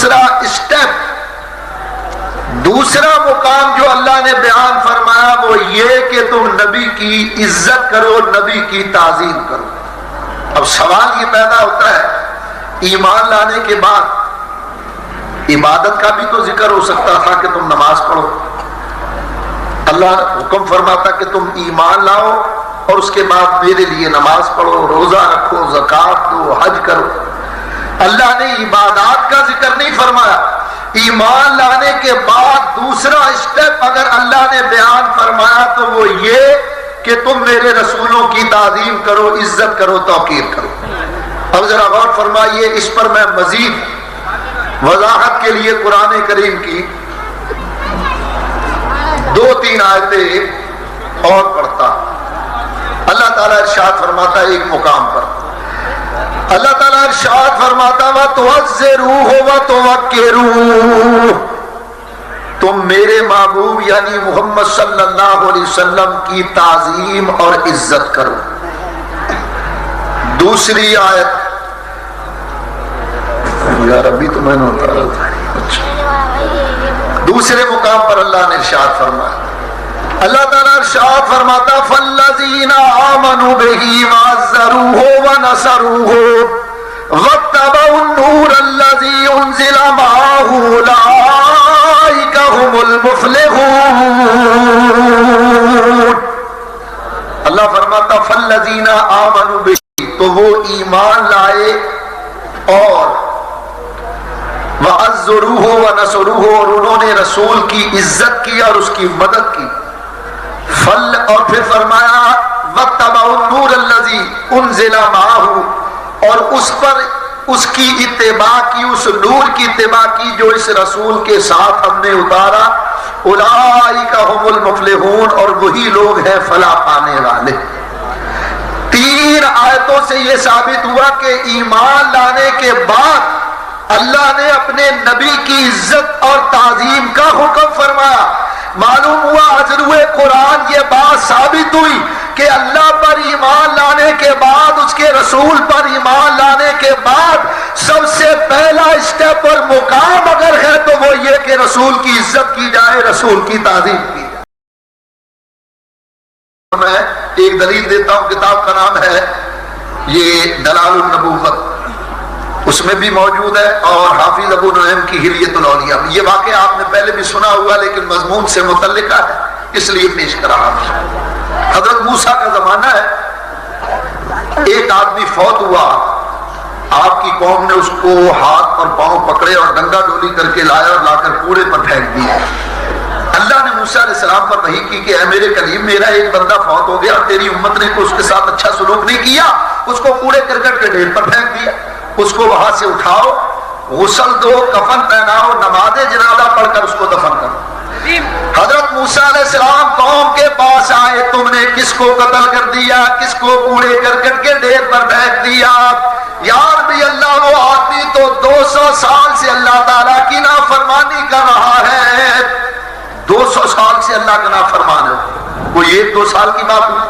دوسرا اسٹیپ، دوسرا مقام جو اللہ نے بیان فرمایا وہ یہ کہ تم نبی کی عزت کرو، نبی کی تعظیم کرو۔ اب سوال یہ پیدا ہوتا ہے ایمان لانے کے بعد عبادت کا بھی تو ذکر ہو سکتا تھا کہ تم نماز پڑھو۔ اللہ حکم فرماتا کہ تم ایمان لاؤ اور اس کے بعد میرے لیے نماز پڑھو، روزہ رکھو، زکوٰۃ دو، حج کرو۔ اللہ نے عبادات کا ذکر نہیں فرمایا۔ ایمان لانے کے بعد دوسرا اسٹیپ اگر اللہ نے بیان فرمایا تو وہ یہ کہ تم میرے رسولوں کی تعظیم کرو، عزت کرو، توقیر کرو۔ اب ذرا غور فرمائیے، اس پر میں مزید وضاحت کے لیے قرآن کریم کی 2-3 آیتیں اور پڑھتا۔ اللہ تعالیٰ ارشاد فرماتا ہے ایک مقام پر، اللہ تعالیٰ ارشاد فرماتا وَتُعَزِّرُوهُ وَتُوَقِّرُوهُ، تم میرے محبوب یعنی محمد صلی اللہ علیہ وسلم کی تعظیم اور عزت کرو۔ دوسری آیت، یار ابھی تو میں نے اتارا تھا، دوسرے مقام پر اللہ نے ارشاد فرمایا، اللہ تعالیٰ ارشاد فرماتا فَالَّذِينَ آمَنُوا بِهِ وَعَزَّرُوهُ وَنَصَرُوهُ وَاتَّبَعُوا النُّورَ الَّذِي أُنزِلَ مَعَهُ أُولَٰئِكَ هُمُ الْمُفْلِحُونَ۔ اللہ فرماتا فَالَّذِينَ آمَنُوا بِهِ، تو وہ ایمان لائے اور وَعَزَّرُوهُ وَنَصَرُوهُ، اور انہوں نے رسول کی عزت کی اور اس کی مدد کی۔ اور پھر فرمایا وَاتَّبَعُوا النُّورَ الَّذِي أُنزِلَ مَعَهُ، اور اس پر اس کی اتباع کی، اس نور کی اتباع کی جو اس رسول کے ساتھ ہم نے اتارا۔ اولئک هم المفلحون، اور وہی لوگ ہیں فلاح پانے والے۔ 3 آیتوں سے یہ ثابت ہوا کہ ایمان لانے کے بعد اللہ نے اپنے نبی کی عزت اور تعظیم کا حکم فرمایا۔ معلوم ہوا اجروئے قرآن یہ بات ثابت ہوئی کہ اللہ پر ایمان لانے کے بعد، اس کے رسول پر ایمان لانے کے بعد سب سے پہلا اسٹیپ اور مقام اگر ہے تو وہ یہ کہ رسول کی عزت کی جائے، رسول کی تعظیم کی جائے۔ میں ایک دلیل دیتا ہوں، کتاب کا نام ہے یہ دلال النبوت، اس میں بھی موجود ہے، اور حافظ ابو نعیم کی حلیۃ الاولیاء۔ یہ واقعہ آپ نے پہلے بھی سنا ہوا لیکن مضمون سے متعلقہ ہے اس لیے پیش کرا۔ حضرت موسیٰ کا زمانہ ہے، ایک آدمی فوت ہوا، آپ کی قوم نے اس کو ہاتھ اور پاؤں پکڑے اور ڈنگا ڈولی کر کے لایا اور لا کر کوڑے پر پھینک دیا۔ اللہ نے موسیٰ علیہ السلام پر وحی کی کہ اے میرے کلیم، میرا ایک بندہ فوت ہو گیا اور تیری امت نے اس کے ساتھ اچھا سلوک نہیں کیا، اس کو کوڑے کرکٹ کے ڈھیر پر پھینک دیا، اس کو وہاں سے اٹھاؤ، غسل دو، کفن پہناؤ، نماز جنازہ پڑھ کر اس کو دفن کرو۔ حضرت موسیٰ علیہ السلام قوم کے پاس آئے، تم نے کس کو قتل کر دیا، کس کو کوڑے کرکٹ کے ڈھیر پر پھینک دیا؟ یار بھی اللہ، وہ آدمی تو 200 سال سے اللہ تعالیٰ کی نافرمانی کر رہا ہے، 200 سال سے اللہ کا نافرمان ہے، کوئی 1-2 سال کی بات نہیں۔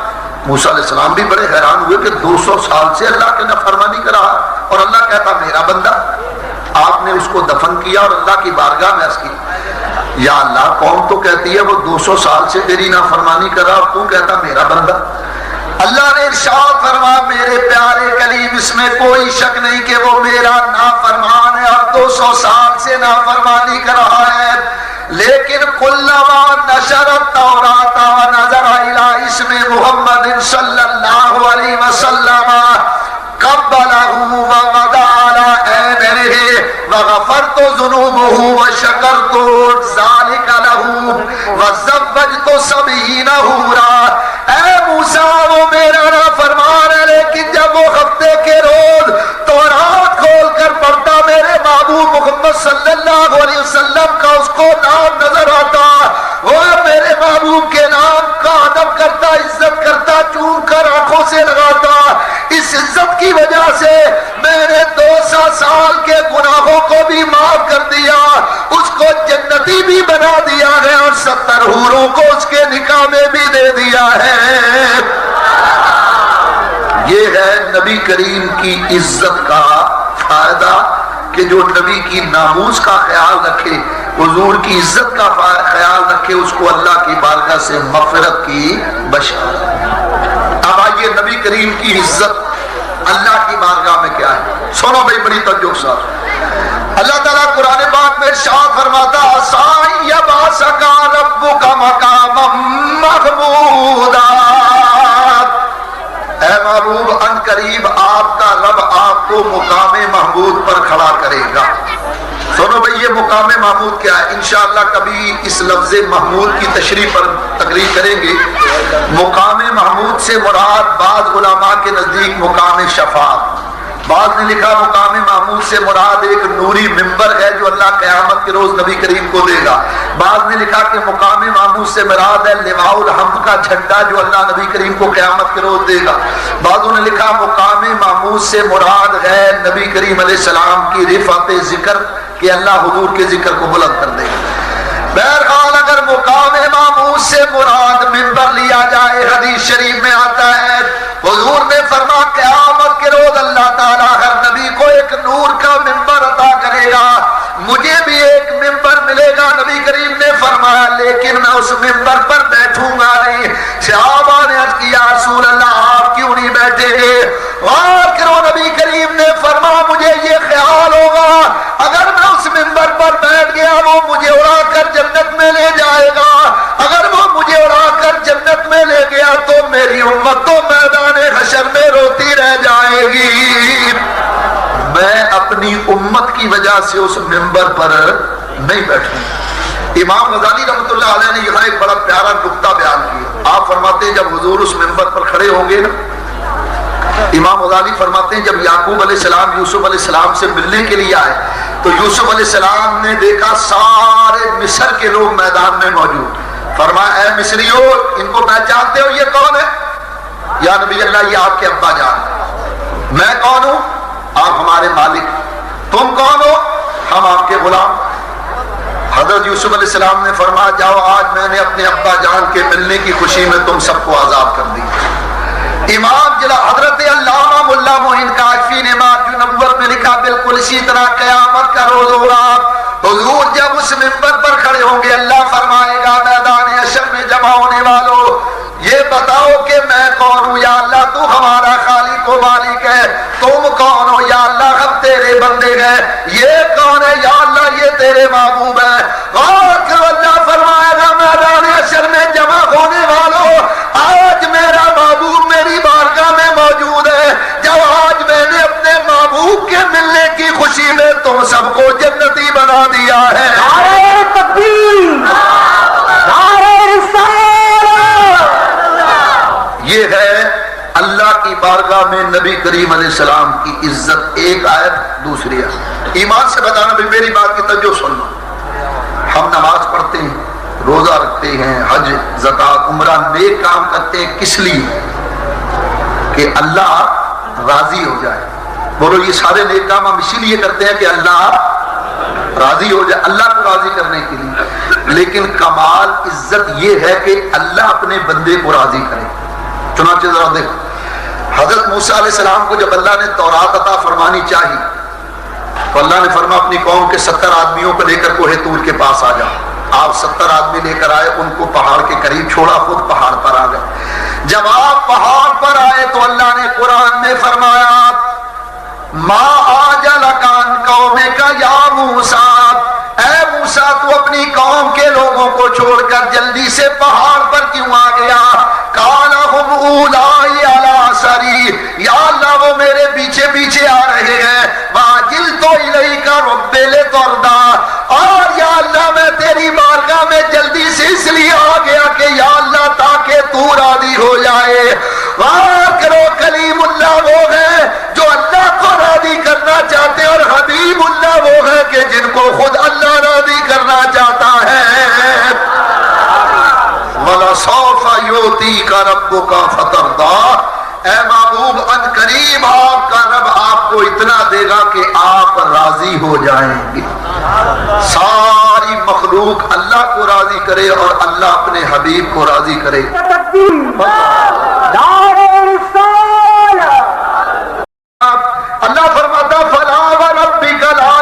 موسیٰ علیہ السلام بھی بڑے حیران ہوئے کہ 200 سال سے اللہ کی نافرمانی کر رہا، اور اللہ کہتا میرا بندہ۔ آپ نے اس کو دفن کیا اور اللہ کی بارگاہ میں عرض کی، یا اللہ قوم تو کہتی ہے وہ 200 سال سے تیری نافرمانی کر رہا اور تو کہتا میرا بندہ۔ اللہ نے ارشاد فرمایا میرے پیارے کلیم، اس میں کوئی شک نہیں کہ وہ میرا نافرمان ہے اور 200 سال سے نافرمانی کر رہا ہے، لیکن کلما نشر التوراۃ ونظر الی اسم محمد صلی اللہ علیہ وسلم قبلہ ووضع علی عینیہ وغفرت ذنوبہ وشکرت ذلک لہ وزوجت 70 حورا۔ اے موسیٰ، وہ میرا نافرمان ہے لیکن جب وہ ہفتے کے روز تورات کھول کر پڑھتا میرے محبوب محمد صلی اللہ علیہ وسلم کا اس کو نام نظر آتا، وہ میرے محبوب کے نام کا ادب کرتا، عزت کرتا، چوم کر آنکھوں سے لگاتا۔ اس عزت کی وجہ سے میں نے 200 سال کے گناہوں کو بھی معاف کر دیا، اس کو جنتی بھی بنا دیا ہے اور 70 حوروں کو اس کے نکاح میں بھی دے دیا ہے۔ یہ ہے نبی کریم کی عزت کا فائدہ کہ جو نبی کی ناموس کا خیال رکھے، حضور کی عزت کا خیال رکھے، اس کو اللہ کی بارگاہ سے مغفرت کی بشارت۔ اب آئیے نبی کریم کی عزت اللہ کی بارگاہ میں کیا ہے، سنو بھائی بڑی توجہ کے ساتھ۔ اللہ تعالیٰ قرآن پاک میں ارشاد فرماتا عَسَىٰ يَبْعَثَكَ رَبُّكَ مَقَامًا مَحْمُودًا، اے محبوب ان قریب آپ کا رب آپ کو مقام محمود پر کھڑا کرے گا۔ سنو بھئی یہ مقام محمود کیا ہے؟ انشاءاللہ کبھی اس لفظ محمود کی تشریح پر تقریر کریں گے۔ مقام محمود سے مراد بعض علماء کے نزدیک مقام شفاعت، بعض نے لکھا مقام محمود سے مراد ایک نوری منبر ہے جو اللہ قیامت کے روز نبی کریم کو دے گا، بعض نے لکھا کہ مقام محمود سے مراد ہے لواء الحمد کا جھنڈا جو اللہ نبی کریم کو قیامت کے روز دے گا، بعضوں نے لکھا مقام محمود سے مراد ہے نبی کریم علیہ السلام کی رفعت ذکر کہ اللہ حضور کے ذکر کو بلند کر دے گا۔ بہرحال اگر مقام محمود سے مراد منبر لیا جائے، حدیث شریف میں آتا ہے حضور نے فرما قیامت کے روز اللہ تعالیٰ ہر نبی کو ایک نور کا منبر عطا کرے گا، مجھے بھی ایک منبر ملے گا۔ نبی کریم نے فرمایا لیکن میں اس منبر پر بیٹھوں گا نہیں۔ صحابہ نے عرض کیا رسول اللہ آپ کیوں نہیں بیٹھے؟ آخر نبی کریم نے فرمایا مجھے یہ خیال ہوگا اگر میں اس منبر پر بیٹھ گیا وہ مجھے اڑا کر جنت میں لے جائے گا، اگر وہ مجھے اڑا کر جنت میں لے گیا تو میری امت تو میدان حشر میں روتی رہ جائے گی، میں اپنی امت کی وجہ سے اس منبر پر نہیں بیٹھوں۔ امام غزالی رحمۃ اللہ علیہ نے یہاں ایک بڑا پیارا نکتہ بیان کیا۔ آپ فرماتے ہیں جب حضور اس منبر پر کھڑے ہوں گے نا، امام غزالی فرماتے ہیں جب یعقوب علیہ السلام یوسف علیہ السلام سے ملنے کے لیے آئے تو یوسف علیہ السلام نے دیکھا سارے مصر کے لوگ میدان میں موجود، فرمایا اے مصریو ان کو پہچانتے ہو یہ کون ہے؟ یا نبی اللہ یہ آپ کے ابا جان۔ میں کون ہوں؟ آپ ہمارے مالک۔ تم کون ہو؟ ہم آپ کے غلام۔ حضرت یوسف علیہ السلام نے فرمایا جاؤ آج میں نے اپنے ابا جان کے ملنے کی خوشی میں تم سب کو آزاد کر دی۔ امام جلا حضرت علامہ ملا معین کاشفی نے ماتم نبوت میں لکھا بالکل اسی طرح قیامت کا روز ہوگا، حضور جب اس منبر پر کھڑے ہوں گے اللہ فرمائے گا میدان حشر میں جمع ہونے والوں یہ بتاؤ کہ میں کون ہوں؟ یا اللہ تو ہمارا خالق و مالک ہے، تم کون ہو؟ یا اللہ ہم تیرے بندے ہیں۔ یہ کون ہے؟ یا اللہ یہ تیرے محبوب ہے۔ اور اللہ فرمائے گا میدان حشر میں جمع ہونے والوں آج میرا محبوب میری بارگاہ میں موجود ہے، جب آج میں نے اپنے محبوب کے ملنے کی خوشی میں تم سب کو جنتی بنا دیا ہے۔ نعرہ تکبیر، نعرہ رسالت۔ یہ ہے اللہ کی بارگاہ میں نبی کریم علیہ السلام کی عزت۔ ایک آیت دوسری آیت ایمان سے بتانا بھی میری بات کی توجہ سننا۔ ہم نماز پڑھتے ہیں، روزہ رکھتے ہیں، حج زکات عمرہ نیک کام کرتے ہیں، کس لیے؟ کہ اللہ راضی ہو جائے۔ بولو یہ سارے نیک کام ہم اسی لیے کرتے ہیں کہ اللہ راضی ہو جائے، اللہ کو راضی کرنے کے لیے۔ لیکن کمال عزت یہ ہے کہ اللہ اپنے بندے کو راضی کرے۔ چنانچہ ذرا دیکھو حضرت موسیٰ علیہ السلام کو جب اللہ نے تورات عطا فرمانی چاہی تو اللہ نے فرمایا اپنی قوم کے 70 آدمیوں کو لے کر کوہ طور کے پاس آ جاؤ۔ آپ 70 آدمی لے کر آئے، ان کو پہاڑ کے قریب چھوڑا، خود پہاڑ پر آ گئے۔ جب آپ پہاڑ پر آئے تو اللہ نے قرآن میں فرمایا ما آجلک عن قومک یا موسیٰ، اے موسیٰ تو اپنی قوم کے لوگوں کو چھوڑ کر جلدی سے پہاڑ پر کیوں آ گیا؟ قال ہم اولائی علی اثری، یا اللہ وہ میرے پیچھے پیچھے آ رہے ہیں۔ واجلت الیک رب لترضی، اور یا اللہ میں تیری بارگاہ میں جلدی سے اس لیے آ گیا کہ یا اللہ تاکہ تو راضی ہو جائے۔ غور کرو کلیم اللہ وہ ہے جو اللہ کو راضی کرنا چاہتے ہیں، اور حبیب اللہ وہ ہے کہ جن کو خود اللہ راضی کرنا چاہتا ہے۔ وَلَسَوْفَ يُؤْتِيكَ رَبُّكَ فَتَرْضَىٰ، اے محبوب ان قریب آپ کا رب آپ کو اتنا دے گا کہ آپ راضی ہو جائیں گے۔ ساری مخلوق اللہ کو راضی کرے اور اللہ اپنے حبیب کو راضی کرے۔ اللہ فرماتا فَلَا وَرَبِّكَ لَا